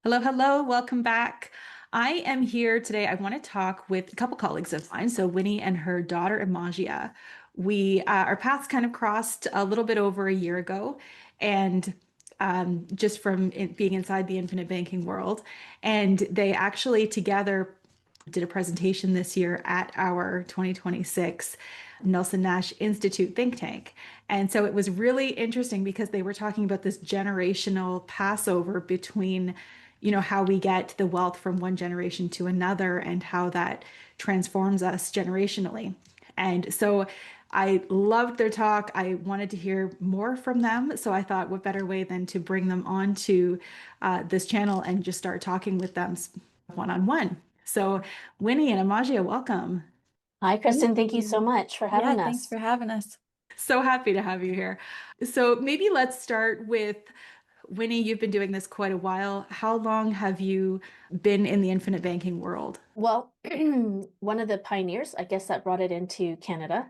Hello, hello, welcome back. I am here today. I want to talk with a couple colleagues of mine. So, Winnie and her daughter, Emaghea. Our paths kind of crossed a little bit over a year ago, and just from being inside the infinite banking world. And they actually together did a presentation this year at our 2026 Nelson Nash Institute think tank. And so it was really interesting because they were talking about this generational passover between, how we get the wealth from one generation to another and how that transforms us generationally. And so I loved their talk. I wanted to hear more from them. So I thought, what better way than to bring them onto this channel and just start talking with them one on one. So, Winnie and Emaghea, welcome. Hi, Thank Kristyn. Thank you so you. much for Yeah, having thanks us. for having us. So happy to have you here. So, maybe let's start with Winnie. You've been doing this quite a while. How long have you been in the infinite banking world? Well, one of the pioneers, I guess, that brought it into Canada.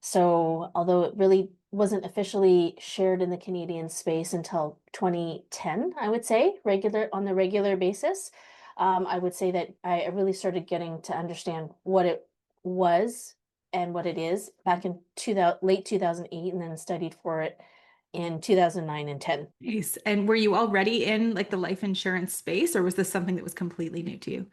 So, although it really wasn't officially shared in the Canadian space until 2010, I would say, on the regular basis, I would say that I really started getting to understand what it was and what it is back in late 2008, and then studied for it in 2009 and 10. Nice. And were you already in like the life insurance space, or was this something that was completely new to you?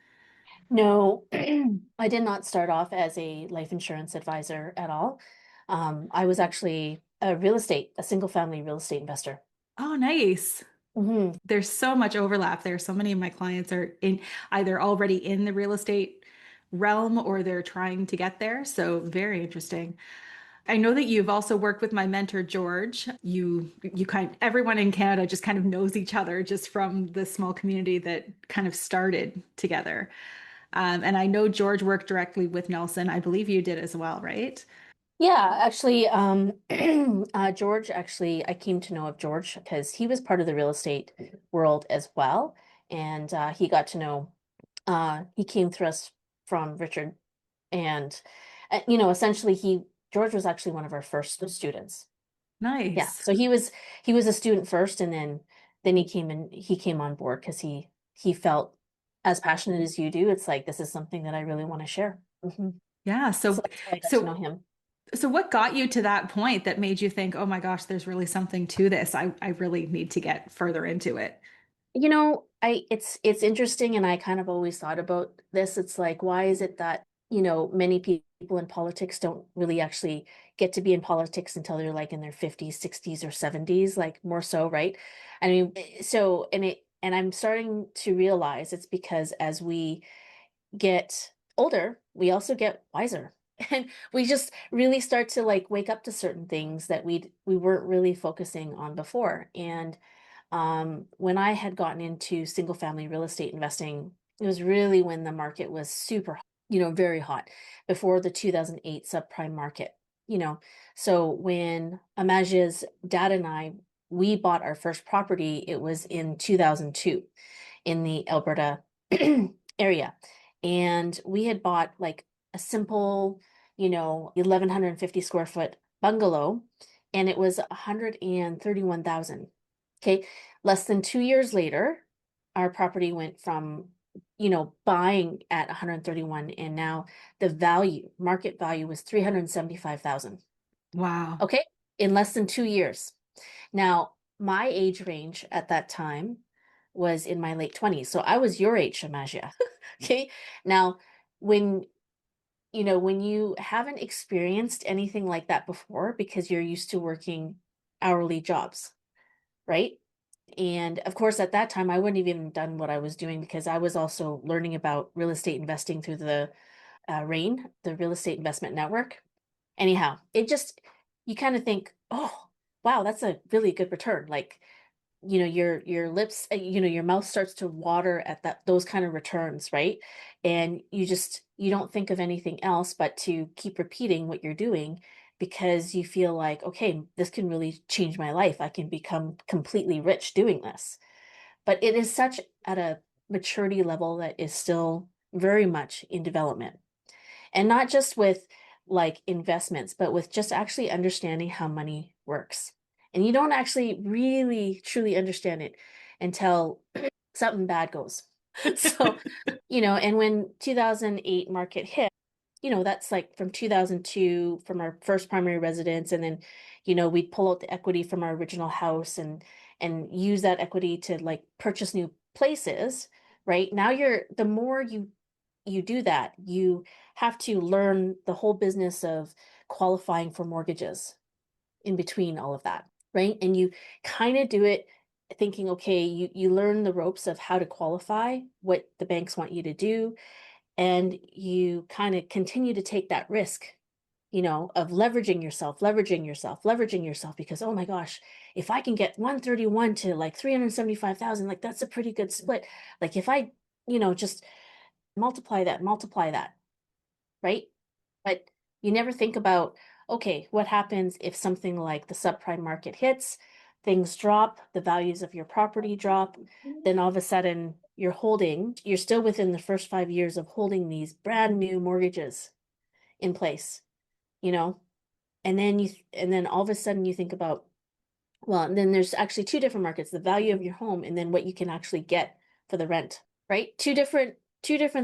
No, I did not start off as a life insurance advisor at all. I was actually a single family real estate investor. Oh, nice. Hmm. There's so much overlap there. So many of my clients are in either already in the real estate realm or they're trying to get there. So very interesting. I know that you've also worked with my mentor George. You kind everyone in Canada just kind of knows each other just from the small community that kind of started together. And I know George worked directly with Nelson. I believe you did as well, right? Yeah, actually, George, actually, I came to know of George because he was part of the real estate world as well. And he got to know, he came through us from Richard. And, essentially, George was actually one of our first students. Yeah. Nice. So he was a student first, and then he came on board because he felt as passionate as you do. It's like this is something that I really want to share. Yeah. So So that's how I got to know so him. so what got you to that point that made you think, oh my gosh, there's really something to this. I really need to get further into it. It's interesting, and I kind of always thought about this. It's like, why is it that, many people in politics don't really actually get to be in politics until they're like in their 50s, 60s, or 70s, like more so, right? I mean, and I'm starting to realize it's because as we get older, we also get wiser. And we just really start to like wake up to certain things that we weren't really focusing on before. And when I had gotten into single family real estate investing, it was really when the market was super, very hot before the 2008 subprime market, you know. So when Imagina's dad and we bought our first property, it was in 2002 in the Alberta area. And we had bought like a simple, 1,150 square foot bungalow, and it was 131,000. Okay. Less than 2 years later, our property went from, buying at 131, and now market value was 375,000. Wow. Okay. In less than 2 years. Now, my age range at that time was in my late 20s. So I was your age, Shamasia. Okay. Now, when when you haven't experienced anything like that before because you're used to working hourly jobs, right? And of course, at that time, I wouldn't have even done what I was doing because I was also learning about real estate investing through the RAIN, the Real Estate Investment Network. Anyhow, you kind of think, oh, wow, that's a really good return. Like, your lips, your mouth starts to water at those kind of returns, right? And you don't think of anything else but to keep repeating what you're doing because you feel like, okay, this can really change my life. I can become completely rich doing this. But it is such at a maturity level that is still very much in development. And not just with like investments, but with just actually understanding how money works. And you don't actually really truly understand it until something bad goes. So, and when 2008 market hit, that's like from 2002 from our first primary residence. And then, we'd pull out the equity from our original house and use that equity to like purchase new places, right? Now the more you do that, you have to learn the whole business of qualifying for mortgages in between all of that, right? And you kind of do it thinking, okay, you learn the ropes of how to qualify, what the banks want you to do, and you kind of continue to take that risk, of leveraging yourself, leveraging yourself, leveraging yourself, because oh my gosh, if I can get 131 to like 375,000, like that's a pretty good split. Like if I, just multiply that, right? But you never think about, okay, what happens if something like the subprime market hits, things drop, the values of your property drop, then all of a sudden you're still within the first 5 years of holding these brand new mortgages in place, you know? And then all of a sudden you think about, well, and then there's actually two different markets, the value of your home and then what you can actually get for the rent, right? Two different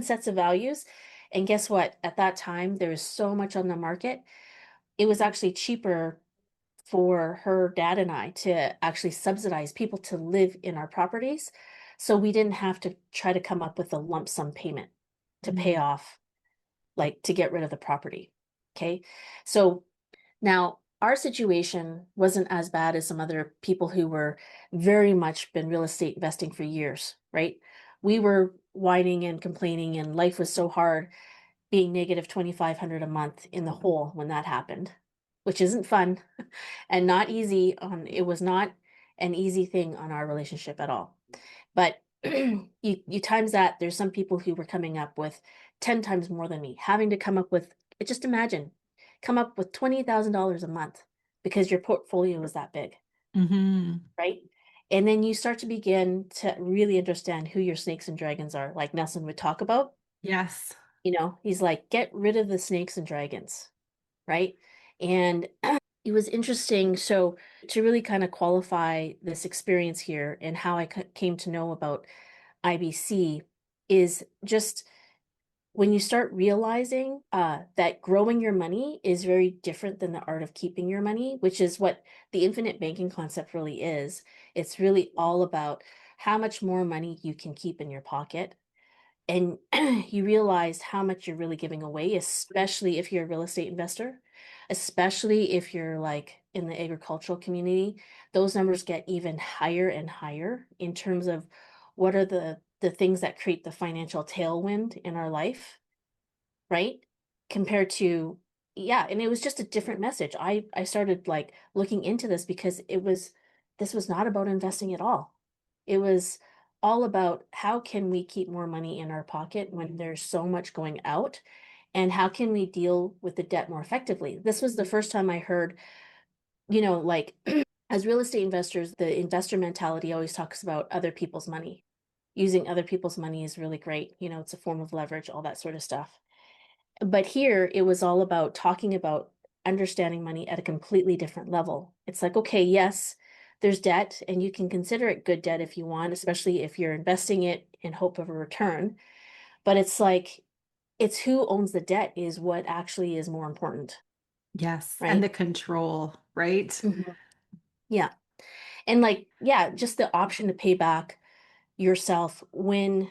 sets of values. And guess what? At that time, there was so much on the market. It was actually cheaper for her dad and I to actually subsidize people to live in our properties. So we didn't have to try to come up with a lump sum payment to pay Mm. off, like to get rid of the property. Okay. So now, our situation wasn't as bad as some other people who were very much been real estate investing for years, right? We were whining and complaining, and life was so hard being negative 2,500 a month in the hole when that happened, which isn't fun and not easy it was not an easy thing on our relationship at all. But you times that, there's some people who were coming up with 10 times more than me, having to come up with, just imagine, come up with $20,000 a month because your portfolio is that big, Hmm. right? And then you start to begin to really understand who your snakes and dragons are, like Nelson would talk about. Yes. He's like, get rid of the snakes and dragons, right? And it was interesting. So, to really kind of qualify this experience here and how I came to know about IBC is just when you start realizing that growing your money is very different than the art of keeping your money, which is what the infinite banking concept really is. It's really all about how much more money you can keep in your pocket. And you realize how much you're really giving away, especially if you're a real estate investor, especially if you're like in the agricultural community. Those numbers get even higher and higher in terms of what are the things that create the financial tailwind in our life, right? Compared to, yeah, and it was just a different message. I started like looking into this because this was not about investing at all. It was all about how can we keep more money in our pocket when there's so much going out, and how can we deal with the debt more effectively. This was the first time I heard, like as real estate investors, the investor mentality always talks about other people's money. Using other people's money is really great. It's a form of leverage, all that sort of stuff. But here it was all about talking about understanding money at a completely different level. It's like, okay, yes, there's debt, and you can consider it good debt if you want, especially if you're investing it in hope of a return. But it's like, it's who owns the debt is what actually is more important, Yes. And right? the control, right? Mhm. Yeah. And like, yeah, just the option to pay back yourself when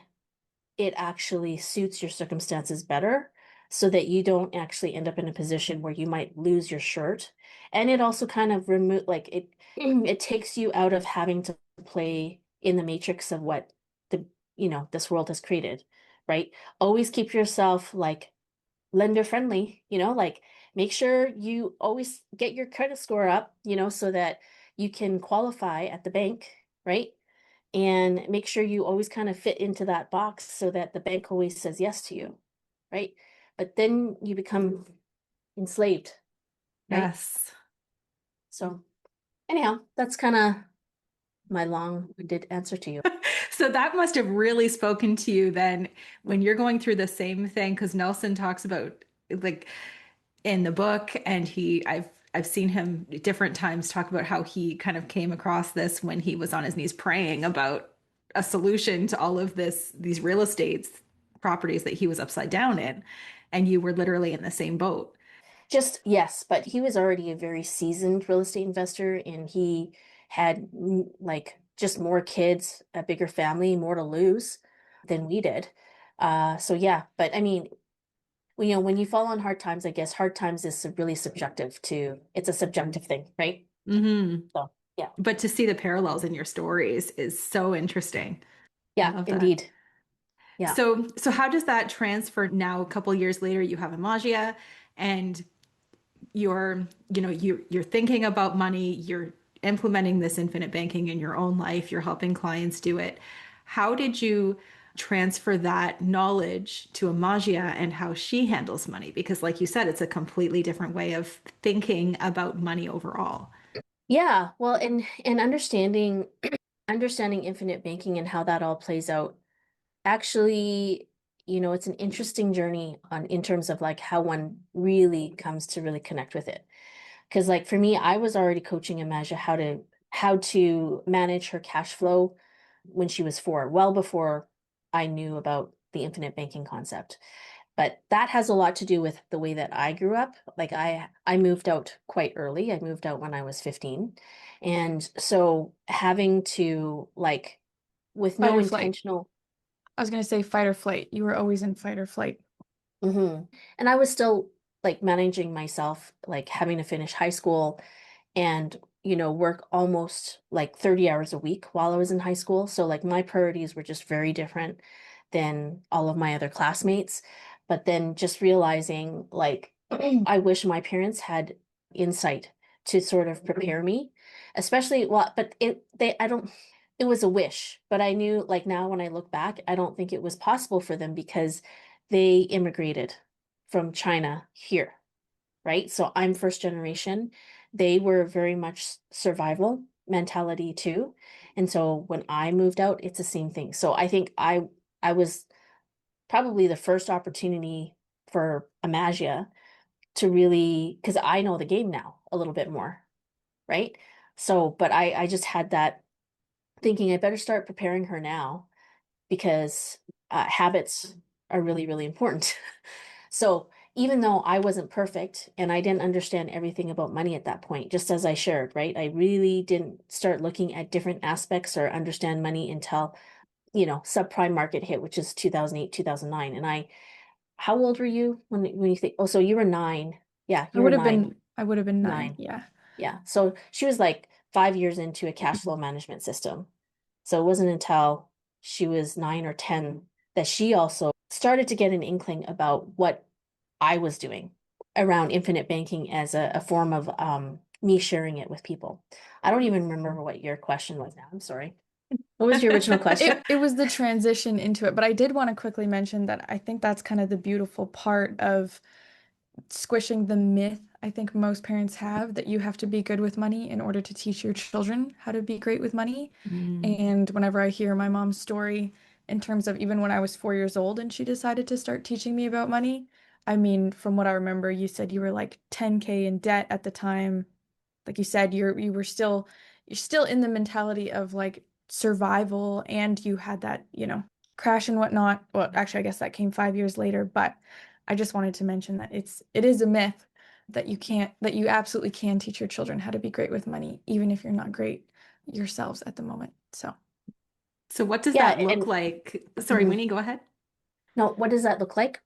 it actually suits your circumstances better so that you don't actually end up in a position where you might lose your shirt. And it also kind of remove like it takes you out of having to play in the matrix of what the this world has created, right? Always keep yourself like lender friendly, like make sure you always get your credit score up, so that you can qualify at the bank, right? And make sure you always kind of fit into that box so that the bank always says yes to you, right? But then you become enslaved, right? Yes. So anyhow, that's kind of my long-winded answer to you. So that must have really spoken to you then when you're going through the same thing, because Nelson talks about like in the book, and I've seen him different times talk about how he kind of came across this when he was on his knees praying about a solution to all of these real estate properties that he was upside down in, and you were literally in the same boat. Just yes, but he was already a very seasoned real estate investor and he had like just more kids, a bigger family, more to lose than we did. So yeah, but I mean, when you fall on hard times, I guess hard times is really subjective too. It's a subjective thing, right? Hmm. So yeah. But to see the parallels in your stories is so interesting. I Yeah, love that. indeed. Yeah. So how does that transfer now? A couple years later, you have Imagia, and you're thinking about money, you're implementing this infinite banking in your own life, you're helping clients do it. How did you transfer that knowledge to Imagia and how she handles money? Because like you said, it's a completely different way of thinking about money overall. Yeah, well, and understanding infinite banking and how that all plays out. Actually, it's an interesting journey on in terms of like how one really comes to really connect with it. Because like for me, I was already coaching Imaja how to manage her cash flow when she was 4, well before I knew about the infinite banking concept. But that has a lot to do with the way that I grew up. Like I moved out quite early. I moved out when I was 15. And so having to like with Fight no or flight. intentional. I was gonna say fight or flight. You were always in fight or flight. And I was still like managing myself, like having to finish high school and, work almost like 30 hours a week while I was in high school. So like my priorities were just very different than all of my other classmates. But then just realizing like I wish my parents had insight to sort of prepare me, especially well, but I don't, it was a wish, but I knew like now when I look back, I don't think it was possible for them because they immigrated from China here, right? So I'm first generation. They were very much survival mentality too. And so when I moved out, it's the same thing. So I think I was probably the first opportunity for Imagia to really, because I know the game now a little bit more, right? So, but I just had that thinking I better start preparing her now because habits are really, really important. So even though I wasn't perfect and I didn't understand everything about money at that point, just as I shared, right? I really didn't start looking at different aspects or understand money until, subprime market hit, which is 2008, 2009. And how old were you when you think, oh, so you were 9. Yeah, I you were would have 9, been I would have been 9. 9. Yeah. Yeah. So she was like 5 years into a cash flow management system. So it wasn't until she was 9 or 10 that she also started to get an inkling about what I was doing around infinite banking as a form of me sharing it with people. I don't even remember what your question was now. I'm sorry. What was your original question? It was the transition into it, but I did want to quickly mention that I think that's kind of the beautiful part of squishing the myth I think most parents have that you have to be good with money in order to teach your children how to be great with money. Mm. And whenever I hear my mom's story in terms of even when I was 4 years old and she decided to start teaching me about money, I mean, from what I remember, you said you were like 10K in debt at the time. Like you said, you're still in the mentality of like survival and you had that, crash and whatnot. Well, actually, I guess that came 5 years later, but I just wanted to mention that it is a myth that you absolutely can teach your children how to be great with money, even if you're not great yourselves at the moment. So So what does Yeah, that look and like? Sorry, mhm. Winnie, go ahead. No, what does that look like?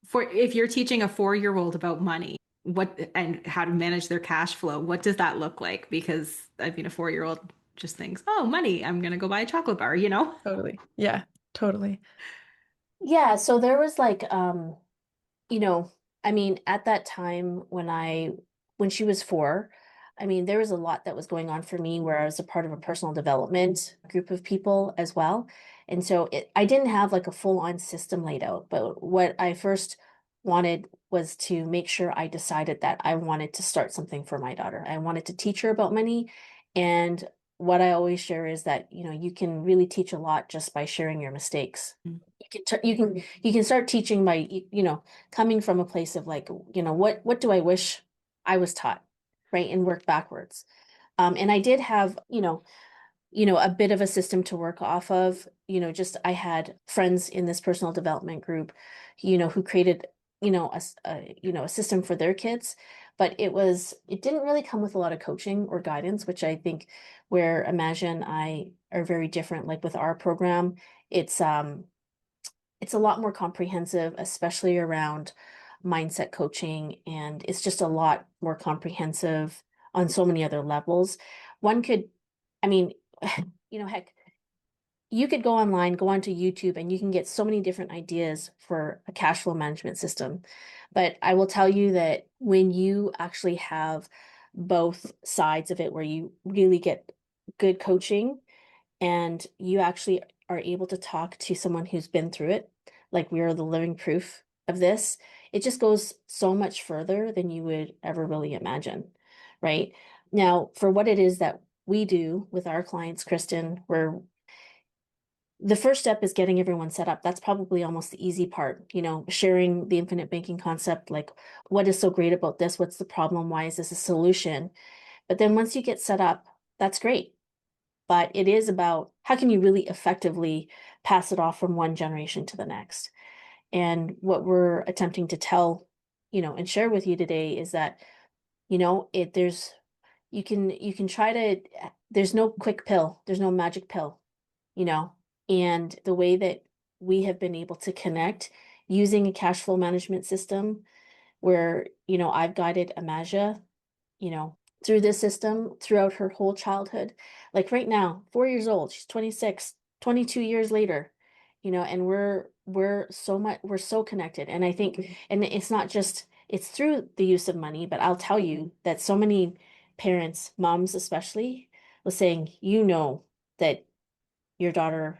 For if you're teaching a 4-year-old about money, what and how to manage their cash flow, what does that look like? Because I mean, a 4-year-old just thinks, "Oh, money, I'm gonna go buy a chocolate bar," you know? totally. Yeah, totally. Yeah, so there was like you know, I mean, at that time when she was 4, I mean, there was a lot that was going on for me where I was a part of a personal development group of people as well. And so I didn't have like a full-on system laid out, but what I first wanted was to make sure I decided that I wanted to start something for my daughter. I wanted to teach her about money. And what I always share is that, you can really teach a lot just by sharing your mistakes. You can start teaching by coming from a place of like, what do I wish I was taught, right? And work backwards. And I did have, a bit of a system to work off of. Just I had friends in this personal development group, who created, a system for their kids, but it didn't really come with a lot of coaching or guidance, which I think where Emaghea and I are very different. Like with our program, it's um it's a lot more comprehensive, especially around mindset coaching, and it's just a lot more comprehensive on so many other levels. One could, I mean, heck, you could go online, go onto YouTube, and you can get so many different ideas for a cash flow management system. But I will tell you that when you actually have both sides of it, where you really get good coaching and you actually are able to talk to someone who's been through it, like we are the living proof of this, it just goes so much further than you would ever really imagine, right? Now, for what it is that we do with our clients, Kristyn, we're the first step is getting everyone set up. That's probably almost the easy part, sharing the infinite banking concept, like what is so great about this? What's the problem? Why is this a solution? But then once you get set up, that's great. But it is about how can you really effectively pass it off from one generation to the next. And what we're attempting to tell, and share with you today is that, there's you can try to there's no quick pill, there's no magic pill, you know. And the way that we have been able to connect using a cash flow management system where, I've guided Emaghea, you know, through this system throughout her whole childhood. Like right now, 4 years old, she's 26, 22 years later, and we're so connected. And I think, and it's not just, it's through the use of money, but I'll tell you that so many parents, moms especially, was saying, that your daughter,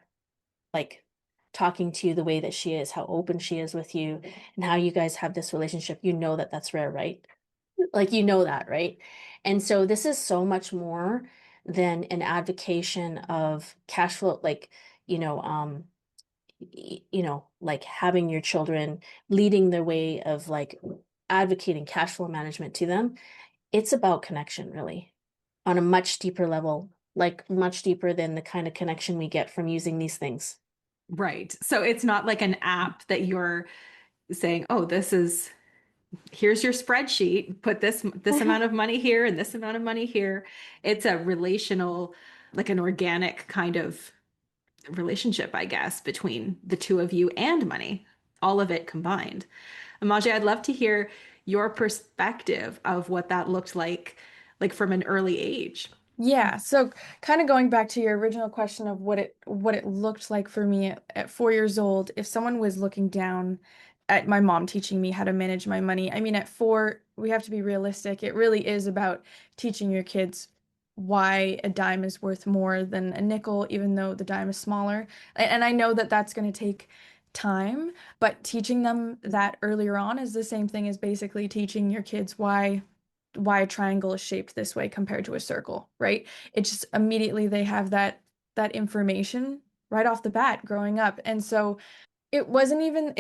like talking to you the way that she is, how open she is with you, and how you guys have this relationship, that that's rare, right? Like, that, right? And so this is so much more than an advocation of cash flow, like, like having your children leading the way of like advocating cash flow management to them. It's about connection, really, on a much deeper level, like much deeper than the kind of connection we get from using these things. Right. So it's not like an app that you're saying, oh, here's your spreadsheet, put this amount of money here and this amount of money here. It's a relational, like an organic kind of relationship, I guess, between the two of you and money, all of it combined. Emaghea, I'd love to hear your perspective of what that looked like from an early age. Yeah, so kind of going back to your original question of what it looked like for me at 4 years old, if someone was looking down at my mom teaching me how to manage my money, I mean, at 4, we have to be realistic. It really is about teaching your kids why a dime is worth more than a nickel, even though the dime is smaller. And I know that that's going to take time, but teaching them that earlier on is the same thing as basically teaching your kids why a triangle is shaped this way compared to a circle, right? It just immediately they have that information right off the bat growing up. And so it wasn't even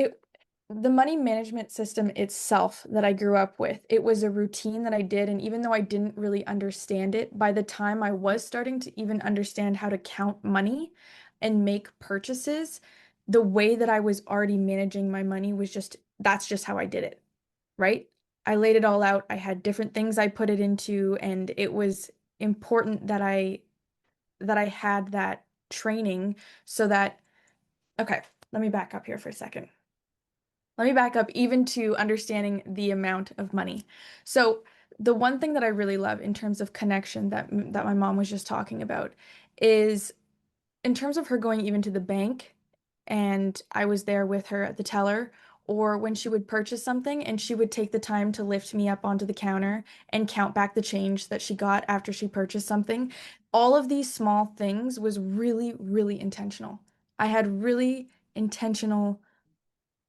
the money management system itself that I grew up with. It was a routine that I did, and even though I didn't really understand it, by the time I was starting to even understand how to count money and make purchases, the way that I was already managing my money was that's just how I did it, right? I laid it all out. I had different things I put it into, and it was important that I had that training so that, okay, let me back up here for a second. Let me back up even to understanding the amount of money. So, the one thing that I really love in terms of connection that my mom was just talking about is in terms of her going even to the bank, and I was there with her at the teller, or when she would purchase something and she would take the time to lift me up onto the counter and count back the change that she got after she purchased something. All of these small things was really, really intentional. I had really intentional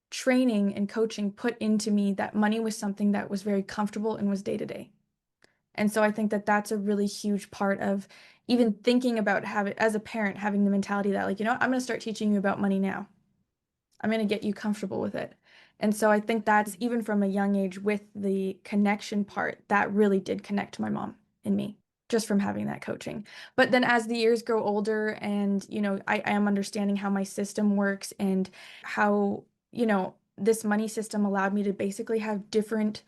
training and coaching put into me that money was something that was very comfortable and was day to day. And so I think that that's a really huge part of even thinking about having, as a parent, having the mentality that, like, I'm going to start teaching you about money now. I'm going to get you comfortable with it. And so I think that's even from a young age with the connection part, that really did connect my mom and me just from having that coaching. But then as the years grow older and, I am understanding how my system works and how, this money system allowed me to basically have different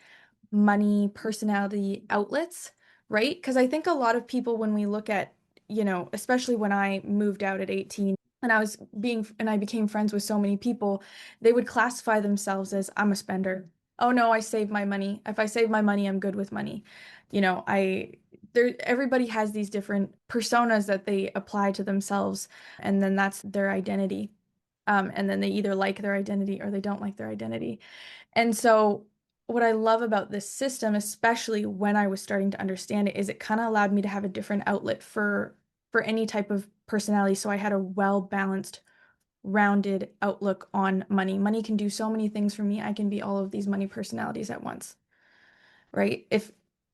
money personality outlets, right? Because I think a lot of people, when we look at, especially when I moved out at 18 and I became friends with so many people, they would classify themselves as I'm a spender. Oh no, I save my money. If I save my money, I'm good with money. Everybody has these different personas that they apply to themselves, and then that's their identity. And then they either like their identity or they don't like their identity. And so, what I love about this system, especially when I was starting to understand it, is it kind of allowed me to have a different outlet for any type of personality. So I had a well-balanced, rounded outlook on money. Money can do so many things for me. I can be all of these money personalities at once, right? If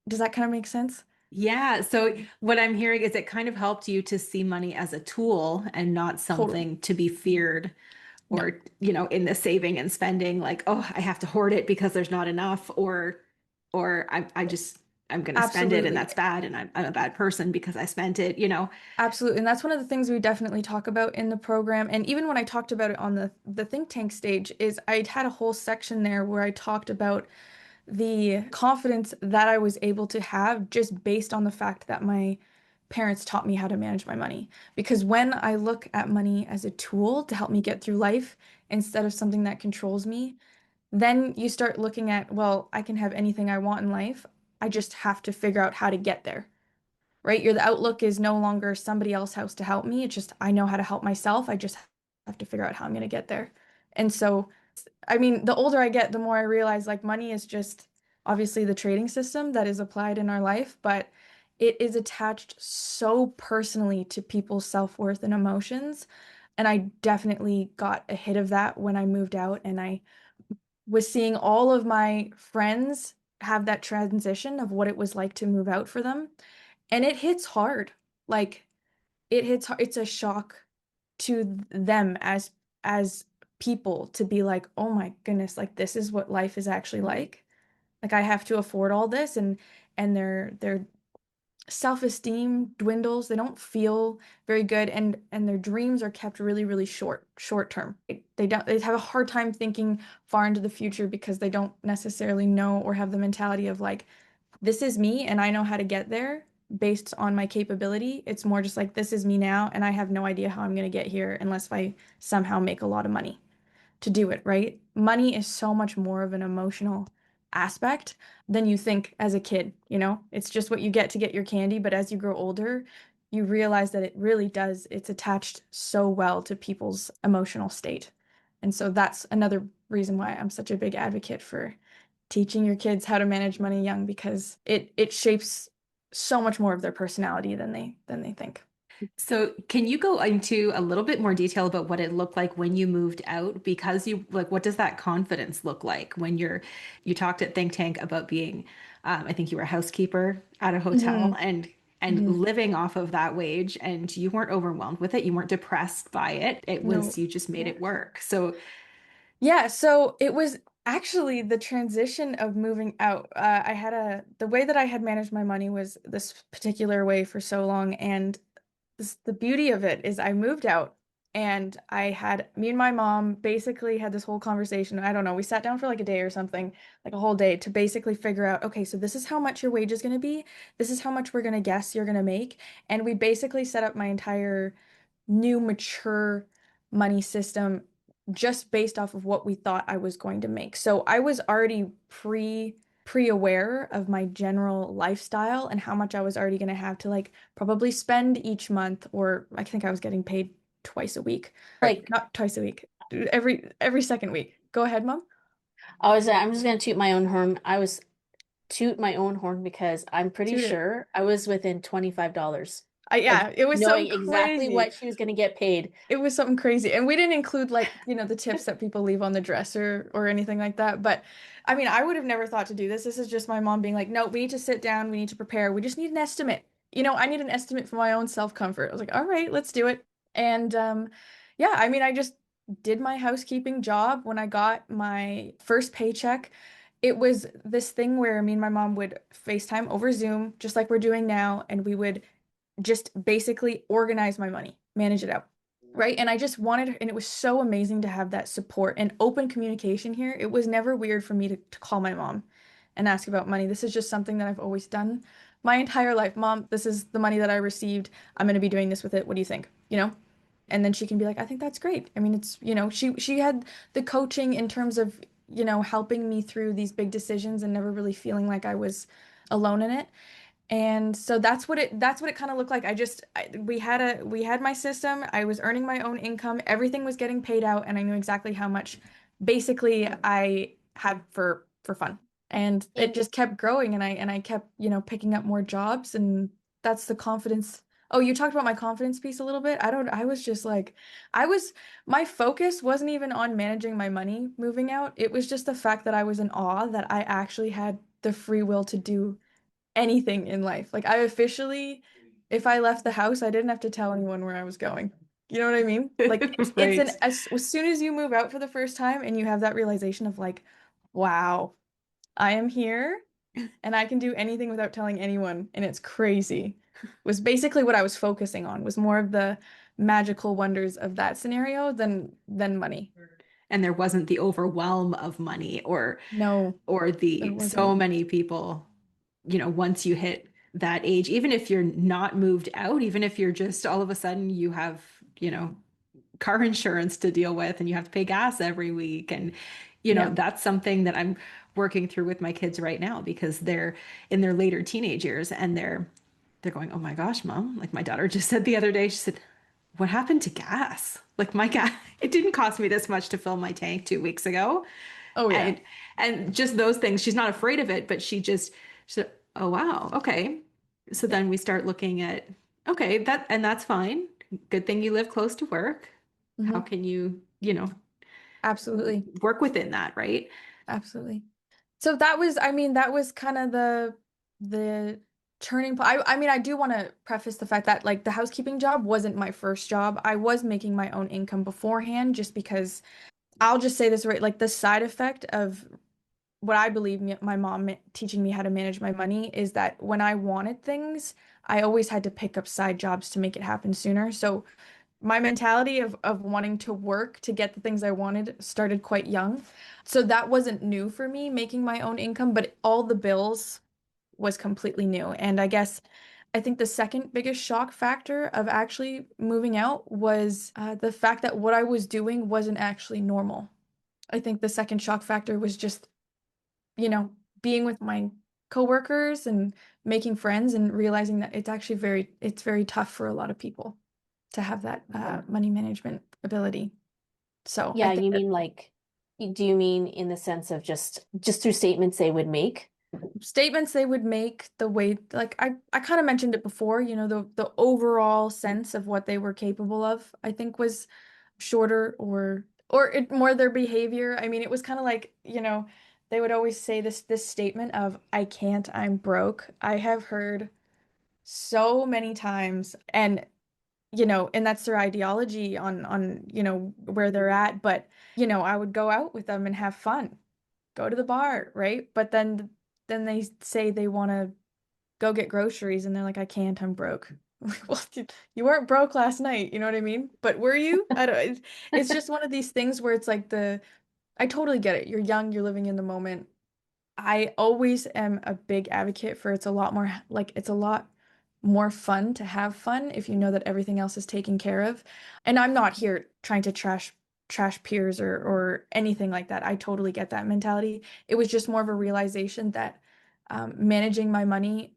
Does that kind of make sense? Yeah. So what I'm hearing is it kind of helped you to see money as a tool and not Totally. something to be feared No, or, in the saving and spending, like, oh, I have to hoard it because there's not enough, or I'm going to spend it and absolutely. that's bad. And I'm a bad person because I spent it. Absolutely. And that's one of the things we definitely talk about in the program. And even when I talked about it on the think tank stage, is I had a whole section there where I talked about the confidence that I was able to have just based on the fact that my parents taught me how to manage my money. Because when I look at money as a tool to help me get through life instead of something that controls me, then you start looking at, well, I can have anything I want in life. I just have to figure out how to get there, right? The outlook is no longer somebody else has to help me. It's just I know how to help myself. I just have to figure out how I'm going to get there. And so, I mean, the older I get, the more I realize like money is just obviously the trading system that is applied in our life, but it is attached so personally to people's self-worth and emotions. And I definitely got a hit of that when I moved out and I was seeing all of my friends have that transition of what it was like to move out for them. And it hits hard. Like it's a shock to them as people to be like, "Oh my goodness, like this is what life is actually like." Like I have to afford all this and their self-esteem dwindles. They don't feel very good and their dreams are kept really, really short term. They have a hard time thinking far into the future because they don't necessarily know or have the mentality of like, this is me and I know how to get there based on my capability. It's more just like, this is me now and I have no idea how I'm going to get here unless I somehow make a lot of money to do it, right? Money is so much more of an emotional aspect than you think as a kid. It's just what you get to get your candy, but as you grow older, you realize that it really does, it's attached so well to people's emotional state. And so that's another reason why I'm such a big advocate for teaching your kids how to manage money young because it shapes so much more of their personality than they think. So, can you go into a little bit more detail about what it looked like when you moved out? Because what does that confidence look like when you talked at Think Tank about being, I think you were a housekeeper at a hotel Hmm. and Hmm. living off of that wage, and you weren't overwhelmed with it. You weren't depressed by it. It was, No. you just made it work. So, Yeah, so it was actually the transition of moving out. The way that I had managed my money was this particular way for so long. And the beauty of it is I moved out and me and my mom basically had this whole conversation. I don't know, we sat down for like a day or something, like a whole day to basically figure out, okay, so this is how much your wage is going to be. This is how much we're going to guess you're going to make. And we basically set up my entire new mature money system just based off of what we thought I was going to make. So I was already pre-aware of my general lifestyle and how much I was already going to have to like probably spend each month, or I think I was getting paid twice a week. Or Like not twice a week, every second week. Go ahead, Mom. I'm just gonna toot my own horn. I was toot my own horn because I'm pretty Toot it. sure I was within $25 of Yeah, it was something knowing exactly crazy. what she was gonna get paid. It was something crazy. And we didn't include like, the tips that people leave on the dresser or anything like that. But I mean, I would have never thought to do this. This is just my mom being like, no, we need to sit down. We need to prepare. We just need an estimate. I need an estimate for my own self-comfort. I was like, all right, let's do it. And yeah, I mean, I just did my housekeeping job when I got my first paycheck. it was this thing where me and my mom would FaceTime over Zoom, just like we're doing now, and we would just basically organize my money, manage it out. Right. And I just wanted, and it was so amazing to have that support and open communication here. It was never weird for me to call my mom and ask about money. This is just something that I've always done my entire life. Mom, this is the money that I received. I'm going to be doing this with it. What do you think? You know? And then she can be like, I think that's great. I mean, it's, she had the coaching in terms of, helping me through these big decisions and never really feeling like I was alone in it. And so that's what it kind of looked like. We had my system. I was earning my own income. Everything was getting paid out, and I knew exactly how much basically I had for fun. And it And just kept growing, and I kept, picking up more jobs, and that's the confidence. Oh, you talked about my confidence piece a little bit. I was just like my focus wasn't even on managing my money moving out. It was just the fact that I was in awe that I actually had the free will to do anything in life. Like I officially, if I left the house, I didn't have to tell anyone where I was going. You know what I mean? Like it's an Right. as soon as you move out for the first time and you have that realization of like, wow, I am here and I can do anything without telling anyone, and it's crazy. Was basically what I was focusing on, was more of the magical wonders of that scenario than money. And there wasn't the overwhelm of money No, or there the so wasn't. many people, once you hit that age, even if you're not moved out, even if you're just all of a sudden you have, car insurance to deal with and you have to pay gas every week. And, Yeah. that's something that I'm working through with my kids right now because they're in their later teenage years and they're going, "Oh my gosh, mom," like my daughter just said the other day, she said, "What happened to gas? Like my gas, it didn't cost me this much to fill my tank 2 weeks ago." Oh yeah. And just those things, she's not afraid of it, but she said, "Oh wow, okay." So Yeah. then we start looking at, okay, that's fine. Good thing you live close to work. How Hmm. can you, Absolutely. work within that, right? Absolutely. So that was, I mean, that was kind of the turning point. I mean, I do want to preface the fact that like the housekeeping job wasn't my first job. I was making my own income beforehand just because I'll just say this right, like the side effect of what I believe my mom teaching me how to manage my money is that when I wanted things, I always had to pick up side jobs to make it happen sooner. So my mentality of wanting to work to get the things I wanted started quite young. So that wasn't new for me, making my own income, but all the bills was completely new. And I think the second biggest shock factor of actually moving out was the fact that what I was doing wasn't actually normal. I think the second shock factor was just, being with my coworkers and making friends and realizing that it's very tough for a lot of people to have that money management ability. So I yeah, think you that mean like, do you mean in the sense of just through statements they would make? statements they would make, the way, like I kind of mentioned it before, the overall sense of what they were capable of, I think was shorter, or more their behavior. I mean, it was kind of like, they would always say this statement of I can't, I'm broke. I have heard so many times, and that's their ideology on where they're at. But I would go out with them and have fun, go to the bar, right? But then they say they want to go get groceries, and they're like, I can't, I'm broke. Well, you weren't broke last night, you know what I mean? But were you? I don't. It's just one of these things where it's like I totally get it. You're young, you're living in the moment. I always am a big advocate for it's a lot more fun to have fun if you know that everything else is taken care of. And I'm not here trying to trash peers or anything like that. I totally get that mentality. It was just more of a realization that managing my money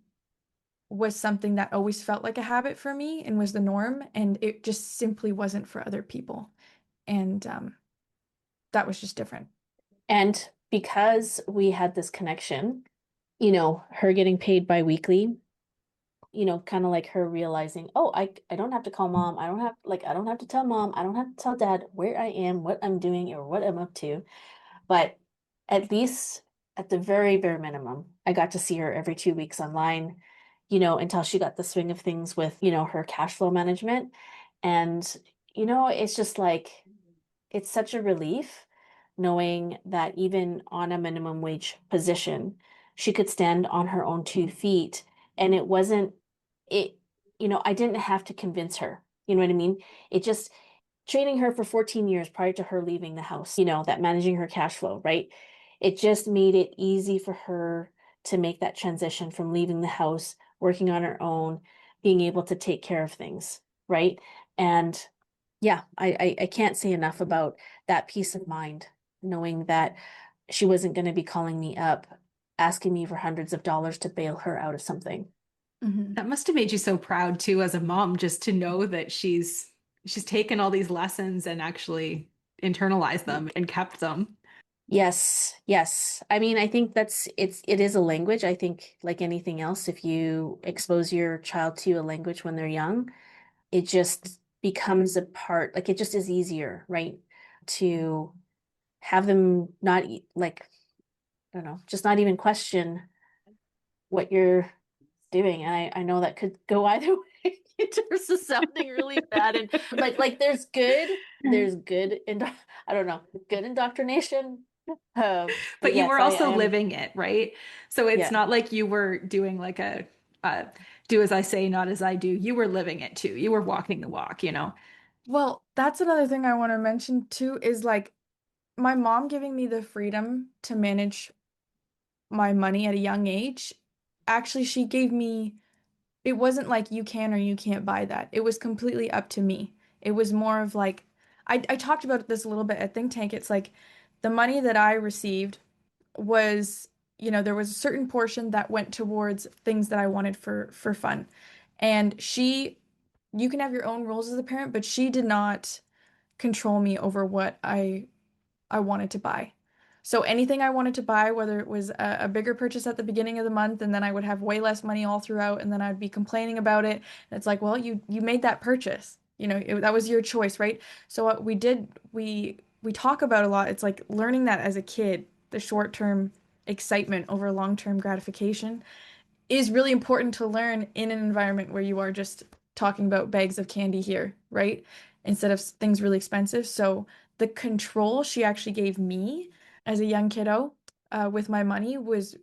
was something that always felt like a habit for me and was the norm, and it just simply wasn't for other people. And that was just different. And because we had this connection, her getting paid bi-weekly, kind of like her realizing, oh, I don't have to call mom. I don't have to tell mom. I don't have to tell dad where I am, what I'm doing, or what I'm up to. But at least at the very bare minimum, I got to see her every 2 weeks online, until she got the swing of things with, her cash flow management. And, it's just like, it's such a relief. knowing that even on a minimum wage position, she could stand on her own 2 feet. And it wasn't, it, I didn't have to convince her. You know what I mean? It just, training her for 14 years prior to her leaving the house, that managing her cash flow, right? It just made it easy for her to make that transition from leaving the house, working on her own, being able to take care of things, right? And yeah, I can't say enough about that peace of mind, knowing that she wasn't going to be calling me up, asking me for hundreds of dollars to bail her out of something. Hmm. That must have made you so proud too as a mom, just to know that she's taken all these lessons and actually internalized them and kept them. Yes, yes. I mean, I think it is a language. I think like anything else, if you expose your child to a language when they're young, it just becomes a part, like it just is easier, right? To have them not like, I don't know, just not even question what you're doing. And I know that could go either way in terms of sounding really bad. And like there's good I don't know, good indoctrination. But But you yes, were I also am. living it, right? So it's Yeah. not like you were doing like a do as I say, not as I do. You were living it too. You were walking the walk, you know? Well, that's another thing I want to mention too is like my mom giving me the freedom to manage my money at a young age. Actually, she gave me, it wasn't like you can or you can't buy that. It was completely up to me. It was more of like, I talked about this a little bit at Think Tank. It's like the money that I received was, there was a certain portion that went towards things that I wanted for fun. And you can have your own rules as a parent, but she did not control me over what I wanted to buy. So anything I wanted to buy, whether it was a bigger purchase at the beginning of the month, and then I would have way less money all throughout, and then I'd be complaining about it. And it's like, well, you made that purchase. That was your choice, right? So what we talk about a lot. It's like learning that as a kid, the short-term excitement over long-term gratification is really important to learn in an environment where you are just talking about bags of candy here, right? Instead of things really expensive. So the control she actually gave me as a young kiddo with my money was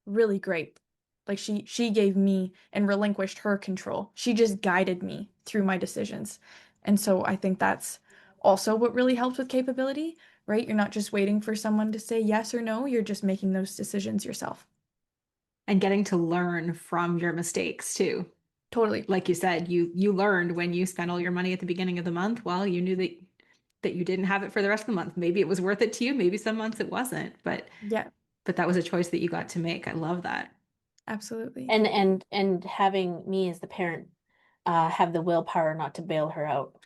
really great. Like she gave me and relinquished her control. She just guided me through my decisions. And so I think that's also what really helps with capability, right? You're not just waiting for someone to say yes or no, you're just making those decisions yourself. And getting to learn from your mistakes too. Totally. Like you said, you learned when you spent all your money at the beginning of the month. Well, you knew that you didn't have it for the rest of the month. Maybe it was worth it to you, maybe some months it wasn't, Yeah, but that was a choice that you got to make. I love that. absolutely. And having me as the parent have the willpower not to bail her out.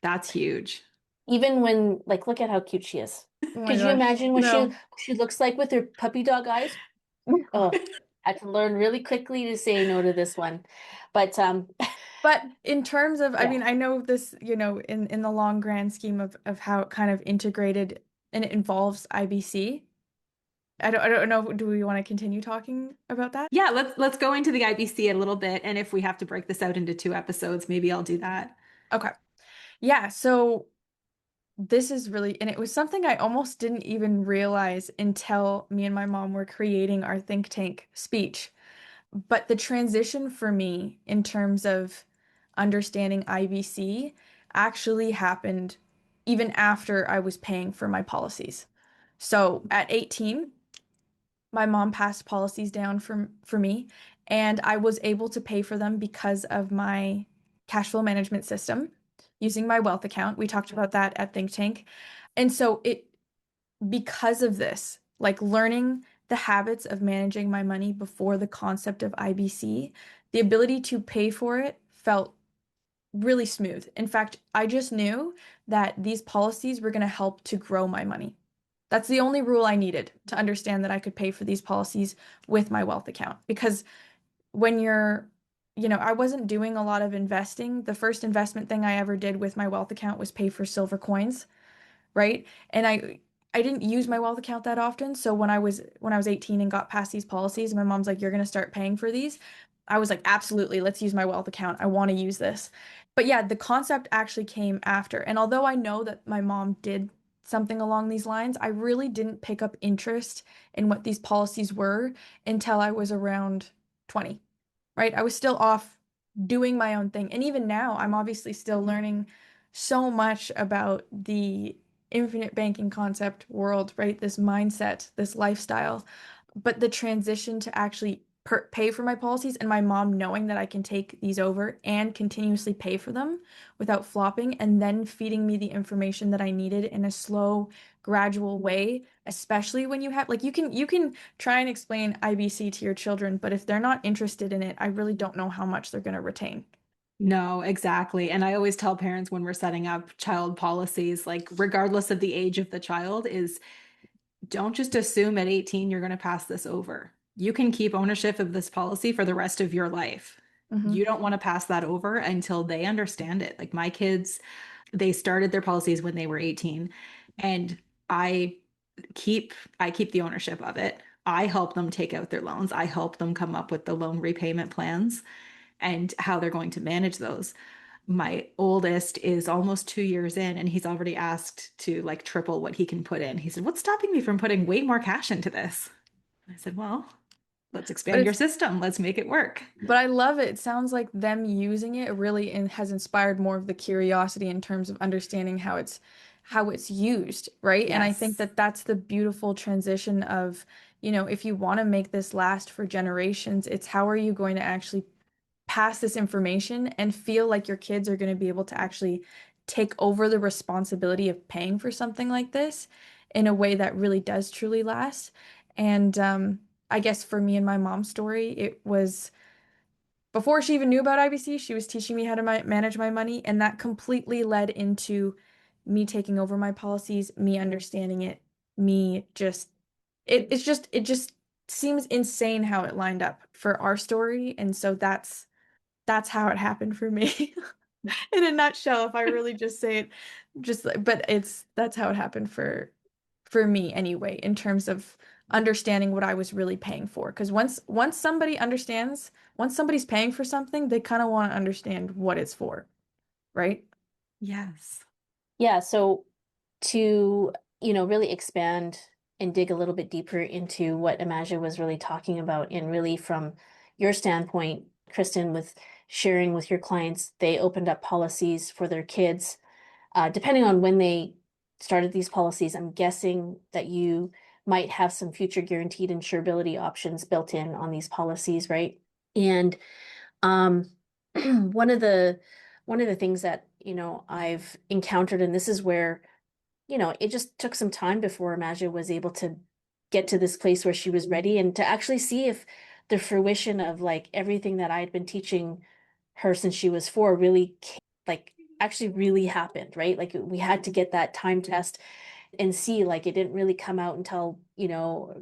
That's huge. Even when, like, look at how cute she is. Oh my Could you gosh. imagine what No. she looks like with her puppy dog eyes? Oh, I had to learn really quickly to say no to this one. But But in terms of, I yeah. mean, I know this, in the long grand scheme of how it kind of integrated and it involves IBC. I don't know, do we want to continue talking about that? Yeah, let's go into the IBC a little bit, and if we have to break this out into two episodes, maybe I'll do that. Okay. Yeah, so this is really, and it was something I almost didn't even realize until me and my mom were creating our think tank speech. But the transition for me in terms of understanding IBC actually happened even after I was paying for my policies. So at 18, my mom passed policies down for me, and I was able to pay for them because of my cash flow management system using my wealth account. We talked about that at Think Tank. And so because of this, like learning the habits of managing my money before the concept of IBC, the ability to pay for it felt really smooth. In fact, I just knew that these policies were going to help to grow my money. That's the only rule I needed to understand that I could pay for these policies with my wealth account. Because when I wasn't doing a lot of investing. The first investment thing I ever did with my wealth account was pay for silver coins, right? And I didn't use my wealth account that often. So when I was 18 and got past these policies, my mom's like, "You're going to start paying for these." I was like, "Absolutely, let's use my wealth account. I want to use this." But yeah, the concept actually came after. And although I know that my mom did something along these lines. I really didn't pick up interest in what these policies were until I was around 20, right? I was still off doing my own thing. And even now, I'm obviously still learning so much about the infinite banking concept world, right? This mindset, this lifestyle. But the transition to actually pay for my policies and my mom knowing that I can take these over and continuously pay for them without flopping and then feeding me the information that I needed in a slow, gradual way, especially when you have like you can try and explain IBC to your children, but if they're not interested in it, I really don't know how much they're going to retain. No, exactly. And I always tell parents when we're setting up child policies, like regardless of the age of the child, is don't just assume at 18 you're going to pass this over. You can keep ownership of this policy for the rest of your life. Hmm. You don't want to pass that over until they understand it. Like my kids, they started their policies when they were 18, and I I keep the ownership of it. I help them take out their loans. I help them come up with the loan repayment plans and how they're going to manage those. My oldest is almost 2 years in, and he's already asked to like triple what he can put in. He said, "What's stopping me from putting way more cash into this?" I said, "Well, let's But expand your it's system. Let's make it work." but I love it. It sounds like them using it really has inspired more of the curiosity in terms of understanding how it's used, right? And I think Yes. that that's the beautiful transition of, if you want to make this last for generations, it's how are you going to actually pass this information and feel like your kids are going to be able to actually take over the responsibility of paying for something like this in a way that really does truly last. And I guess for me and my mom's story, it was before she even knew about IBC, she was teaching me how to manage my money, and that completely led into me taking over my policies, me understanding it, me just it just seems insane how it lined up for our story, and so that's how it happened for me. In a nutshell, if I really just say it, but that's how it happened for me anyway, in terms of understanding what I was really paying for. Because once somebody understands, once somebody's paying for something, they kind of want to understand what it's for, right? Yes. Yeah, so to, really expand and dig a little bit deeper into what Emaghea was really talking about, and really from your standpoint, Kristyn, with sharing with your clients, they opened up policies for their kids. Depending on when they started these policies, I'm guessing that you might have some future guaranteed insurability options built in on these policies, right? And um, one of the one of the things that, I've encountered, and this is where, it just took some time before Emaghea was able to get to this place where she was ready and to actually see if the fruition of like everything that I had been teaching her since she was 4 really like actually really happened, right? Like we had to get that time test and see, like it didn't really come out until,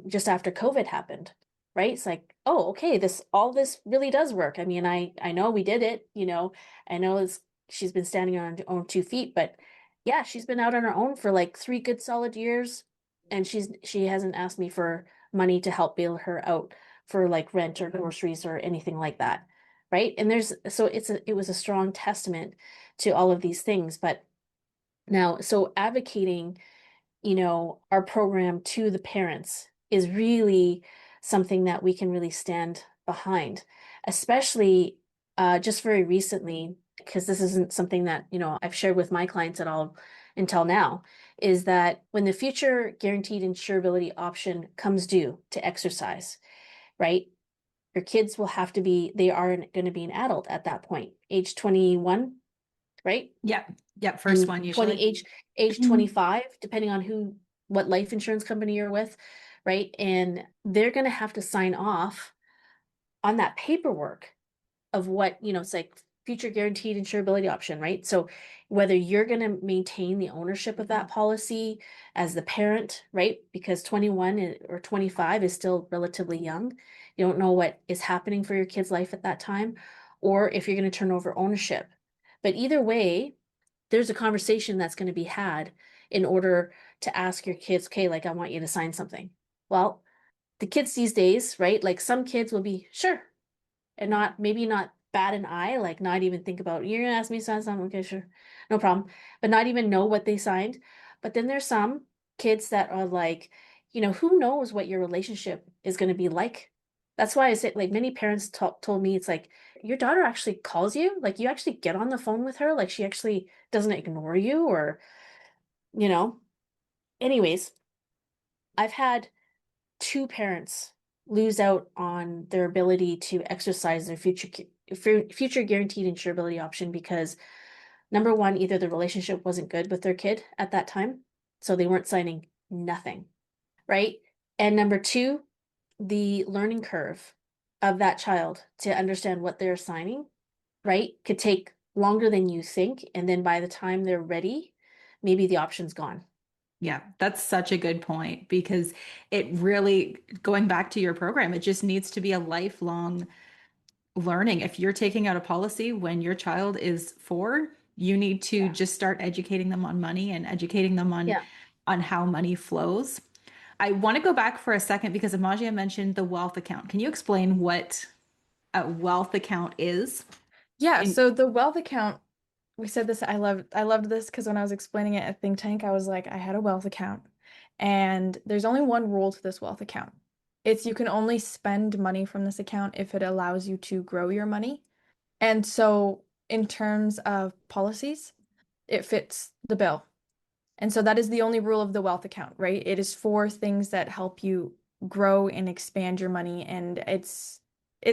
just after COVID happened, right? It's like, oh, okay, all this really does work. I mean, I know we did it, I know she's been standing on her own 2 feet, but yeah, she's been out on her own for like 3 good solid years, and she hasn't asked me for money to help bail her out for like rent or groceries or anything like that. Right. And it was a strong testament to all of these things. But now, so advocating, our program to the parents is really something that we can really stand behind, especially just very recently, because this isn't something that, I've shared with my clients at all until now, is that when the future guaranteed insurability option comes due to exercise, right? Your kids will have to they are going to be an adult at that point, age 21, right? Yep. Yep. First And one 20 usually. age 25, depending on what life insurance company you're with, right? And they're going to have to sign off on that paperwork of what, it's like future guaranteed insurability option, right? So whether you're going to maintain the ownership of that policy as the parent, right? Because 21 or 25 is still relatively young. You don't know what is happening for your kid's life at that time, or if you're going to turn over ownership. But either way, there's a conversation that's going to be had in order to ask your kids, okay, like I want you to sign something. Well, the kids these days, right? Like some kids will be sure, and maybe not bat an eye, like not even think about, you're gonna ask me to sign something, okay, sure, no problem, but not even know what they signed. But then there's some kids that are like, who knows what your relationship is going to be like. That's why I said, like, many parents told me, it's like, your daughter actually calls you, like you actually get on the phone with her, like she actually doesn't ignore you, or, you know. Anyways, I've had two parents lose out on their ability to exercise their future guaranteed insurability option because, number one, either the relationship wasn't good with their kid at that time, so they weren't signing nothing, right? And number two, the learning curve of that child to understand what they're signing, right, could take longer than you think. And then by the time they're ready, maybe the option's gone. Yeah, that's such a good point because it really, going back to your program, it just needs to be a lifelong learning. If you're taking out a policy when your child is 4, you need to Yeah. just start educating them on money and educating them Yeah. on how money flows. I want to go back for a second because Emaghea mentioned the wealth account. Can you explain what a wealth account is? Yeah, In, so the wealth account, we said this, I loved this because when I was explaining it at Think Tank, I was like, I had a wealth account. And there's only one rule to this wealth account. It's you can only spend money from this account if it allows you to grow your money. And so in terms of policies, it fits the bill. And so that is the only rule of the wealth account, right? It is for things that help you grow and expand your money. And it's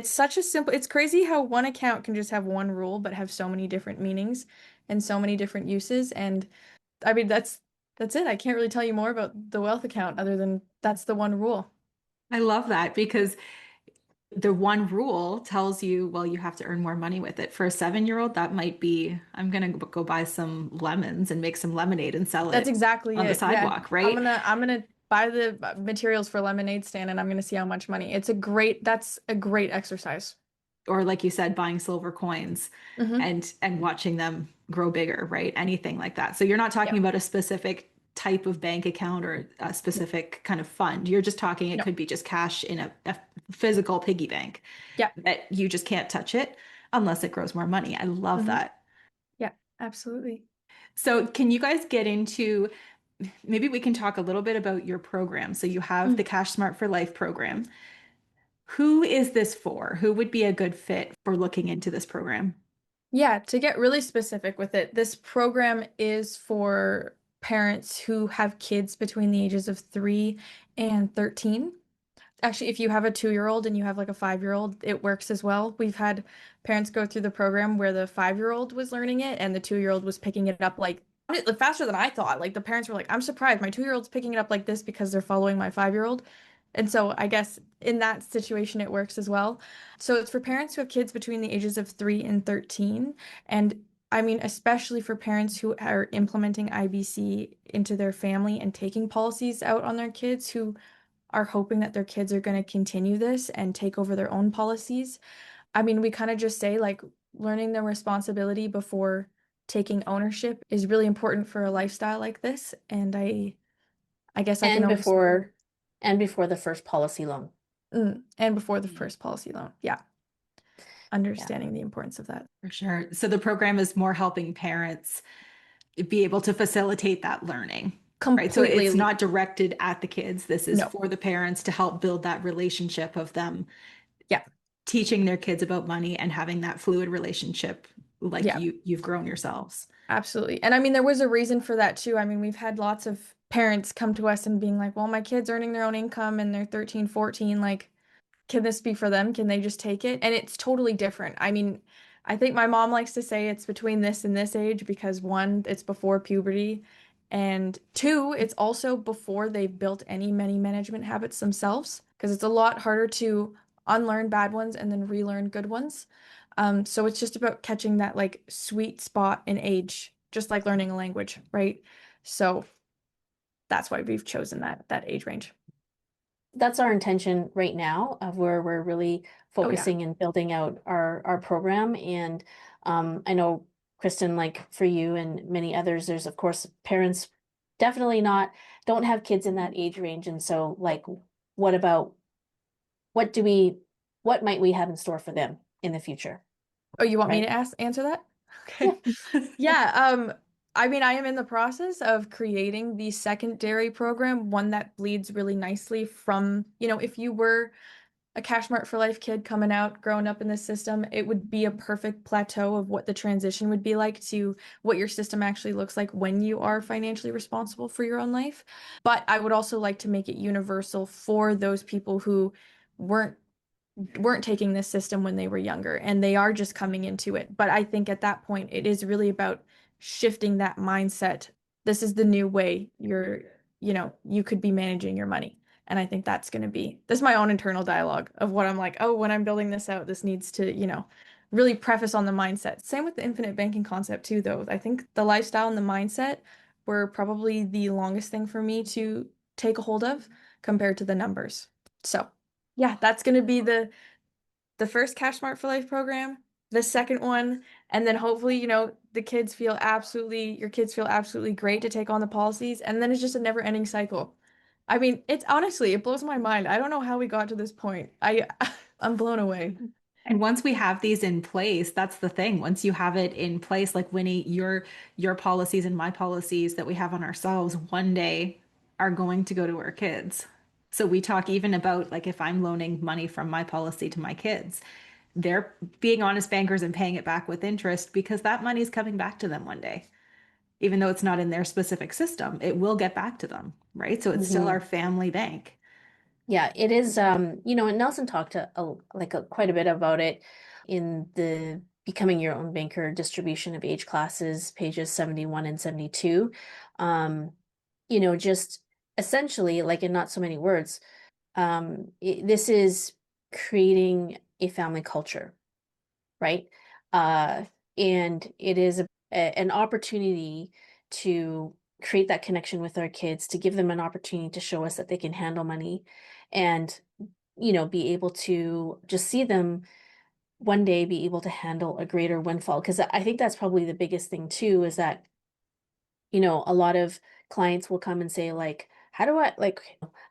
such a simple, it's crazy how one account can just have one rule but have so many different meanings and so many different uses. And I mean that's it. I can't really tell you more about the wealth account other than that's the one rule. I love that because the one rule tells you, well, you have to earn more money with it. For a 7-year-old, that might be, I'm gonna go buy some lemons and make some lemonade and sell That's it exactly on the it. Yeah. sidewalk, I'm right? gonna I'm gonna buy the materials for lemonade stand and I'm gonna see how much money. That's a great exercise. Or like you said, buying silver coins Hmm. and watching them grow bigger, right? Anything like that. So you're not talking Yep. about a specific type of bank account or a No. specific kind of fund. You're just talking, it No. could be just cash in a physical piggy bank Yeah. that you just can't touch it unless it grows more money. I love Hmm. that. Yeah, absolutely. So can you guys get into, maybe we can talk a little bit about your program. So you have the Mm. Cash Smart for Life program. Who is this for? Who would be a good fit for looking into this program? Yeah, to get really specific with it, this program is for parents who have kids between the ages of 3 and 13. Actually, if you have a 2-year-old and you have like a 5-year-old, it works as well. We've had parents go through the program where the 5-year-old was learning it and the 2-year-old was picking it up like faster than I thought. Like the parents were like, I'm surprised my 2-year-old's picking it up like this because they're following my 5-year-old. And so I guess in that situation, it works as well. So it's for parents who have kids between the ages of 3 and 13. And I mean, especially for parents who are implementing IBC into their family and taking policies out on their kids who are hoping that their kids are going to continue this and take over their own policies. I mean, we kind of just say like learning the responsibility before taking ownership is really important for a lifestyle like this. And I guess I can And only support. before the first policy loan. And before the first policy loan. Yeah, Yeah. understanding the importance of that. For sure. So the program is more helping parents be able to facilitate that learning, right? So it's Completely. not directed at the kids. This is No. for the parents to help build that relationship of them Yeah. teaching their kids about money and having that fluid relationship like Yeah. you've grown yourselves. Absolutely. And I mean, there was a reason for that too. I mean, we've had lots of parents come to us and being like, well, my kid's earning their own income and they're 13, 14. Like, can this be for them? Can they just take it? And it's totally different. I mean, I think my mom likes to say it's between this and this age because one, it's before puberty, and two, it's also before they've built any money management habits themselves because it's a lot harder to unlearn bad ones and then relearn good ones. So it's just about catching that like sweet spot in age, just like learning a language, right? So that's why we've chosen that age range. That's our intention right now of where we're really Oh yeah. focusing and building out our program. And I know, Kristyn, like for you and many others, there's of course parents definitely not don't have kids in that age range. And so like what about what do we what might we have in store for them in the future? Oh, you want me Right? to answer that? Yeah. Okay. Yeah, I mean, I am in the process of creating the secondary program, one that bleeds really nicely from, if you were a Cash Smart for Life kid coming out, growing up in this system, it would be a perfect plateau of what the transition would be like to what your system actually looks like when you are financially responsible for your own life. But I would also like to make it universal for those people who weren't weren't taking this system when they were younger and they are just coming into it. But I think at that point, it is really about shifting that mindset. This is the new way you could be managing your money. And I think this is my own internal dialogue of what I'm like, oh, when I'm building this out, this needs to, really preface on the mindset. Same with the infinite banking concept too, though. I think the lifestyle and the mindset were probably the longest thing for me to take a hold of compared to the numbers. So yeah, that's going to be the first Cash Smart for Life program, the second one, and then hopefully, your kids feel absolutely great to take on the policies, and then it's just a never-ending cycle. I mean, it's honestly, it blows my mind. I don't know how we got to this point. I'm blown away. And once we have these in place, that's the thing. Once you have it in place, like Winnie, your policies and my policies that we have on ourselves one day are going to go to our kids. So we talk even about like if I'm loaning money from my policy to my kids, they're being honest bankers and paying it back with interest because that money's coming back to them one day. Even though it's not in their specific system, it will get back to them, right? So it's still our Mhm. family bank. Yeah, it is. And Nelson talked quite a bit about it in the Becoming Your Own Banker distribution of age classes, pages 71 and 72. Um, just essentially, like in not so many words, this is creating a family culture, right? Uh, and it is an opportunity to create that connection with our kids, to give them an opportunity to show us that they can handle money and, be able to just see them one day be able to handle a greater windfall. Because I think that's probably the biggest thing too, is that, a lot of clients will come and say, like, how do I, like,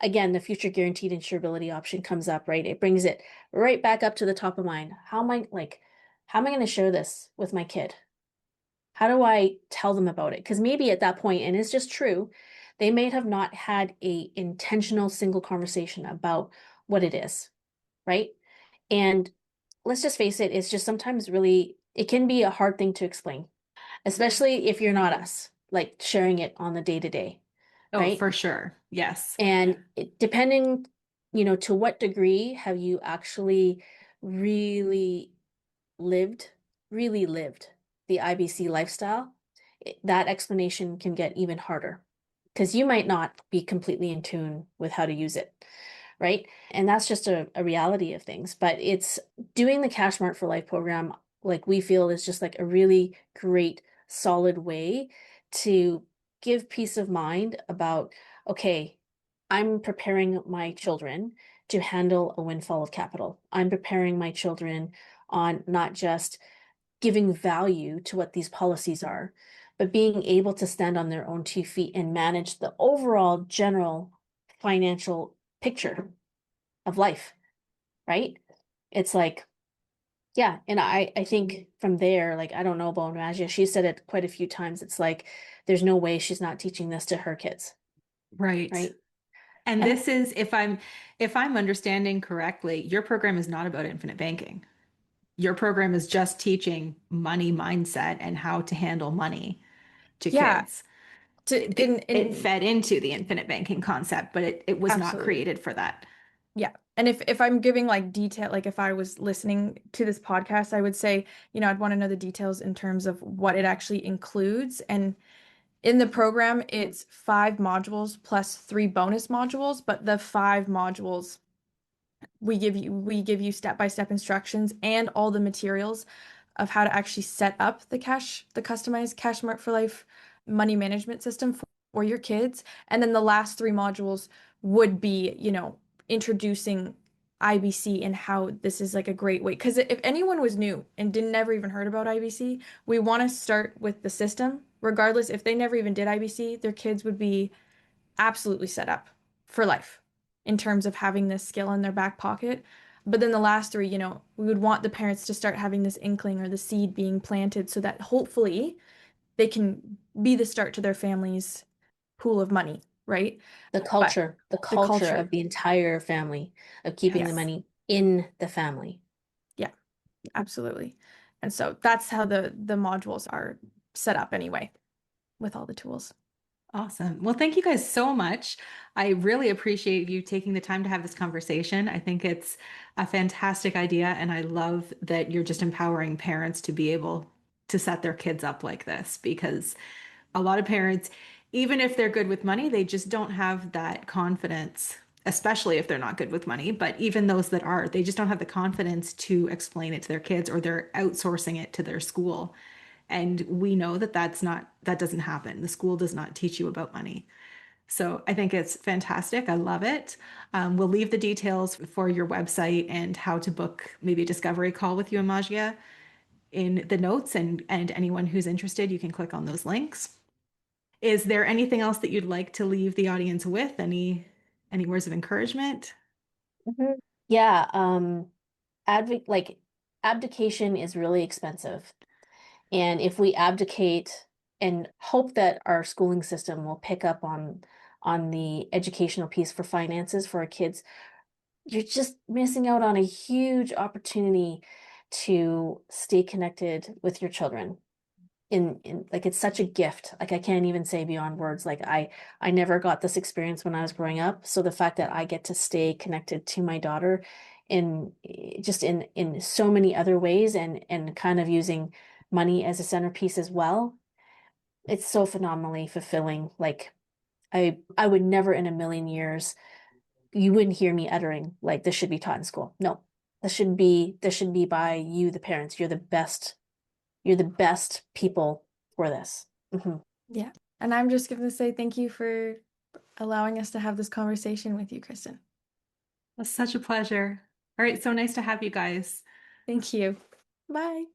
again, the future guaranteed insurability option comes up, right? It brings it right back up to the top of mind. How am I going to share this with my kid? How do I tell them about it? Because maybe at that point, and it's just true, they may have not had a intentional single conversation about what it is, right? And let's just face it, it's just sometimes really, it can be a hard thing to explain, especially if you're not us, like sharing it on the day to day, Oh, right? for sure. Yes. And depending, to what degree have you actually really lived, really lived the IBC lifestyle, that explanation can get even harder because you might not be completely in tune with how to use it, right? And that's just a reality of things. But it's doing the Cash Smart for Life program, like we feel is just like a really great, solid way to give peace of mind about, okay, I'm preparing my children to handle a windfall of capital. I'm preparing my children on not just giving value to what these policies are, but being able to stand on their own 2 feet and manage the overall general financial picture of life, right? It's like, yeah, and I think from there, like I don't know about Emaghea, she said it quite a few times. It's like there's no way she's not teaching this to her kids, Right. right? And And this is if I'm understanding correctly, your program is not about infinite banking. Your program is just teaching money mindset and how to handle money to Yeah, kids. to It in fed into the infinite banking concept, but it was not absolutely. created for that. Yeah. And if I'm giving like detail, like if I was listening to this podcast, I would say, I'd want to know the details in terms of what it actually includes. And in the program, it's 5 modules plus 3 bonus modules, but the 5 modules we give you step-by-step instructions and all the materials of how to actually set up the customized Cash Smart for Life money management system for your kids. And then the last 3 modules would be, introducing IBC and how this is like a great way. Because if anyone was new and didn't never even heard about IBC, we want to start with the system. Regardless, if they never even did IBC, their kids would be absolutely set up for life in terms of having this skill in their back pocket. But then the last 3, we would want the parents to start having this inkling or the seed being planted so that hopefully they can be the start to their family's pool of money, right? The But the culture of culture, the entire family, of keeping the yes, money in the family. yeah, absolutely. And so that's how the modules are set up anyway, with all the tools. Awesome. Well, thank you guys so much. I really appreciate you taking the time to have this conversation. I think it's a fantastic idea, and I love that you're just empowering parents to be able to set their kids up like this because a lot of parents, even if they're good with money, they just don't have that confidence, especially if they're not good with money. But even those that are, they just don't have the confidence to explain it to their kids, or they're outsourcing it to their school. And we know that that doesn't happen. The school does not teach you about money. So I think it's fantastic. I love it. We'll leave the details for your website and how to book maybe a discovery call with you, Emaghea, in the notes. And anyone who's interested, you can click on those links. Is there anything else that you'd like to leave the audience with? Any words of encouragement? Mhm. Yeah, like abdication is really expensive. And if we abdicate and hope that our schooling system will pick up on the educational piece for finances for our kids, you're just missing out on a huge opportunity to stay connected with your children. In like it's such a gift. Like I can't even say beyond words. Like I never got this experience when I was growing up. So the fact that I get to stay connected to my daughter in just in so many other ways and kind of using money as a centerpiece as well, it's so phenomenally fulfilling. Like I would never in a million years, you wouldn't hear me uttering like this should be taught in school. No, this should be by you, the parents. You're the best people for this. Mhm. Yeah. And I'm just going to say thank you for allowing us to have this conversation with you, Kristyn. It's such a pleasure. All right, so nice to have you guys. Thank you. Bye.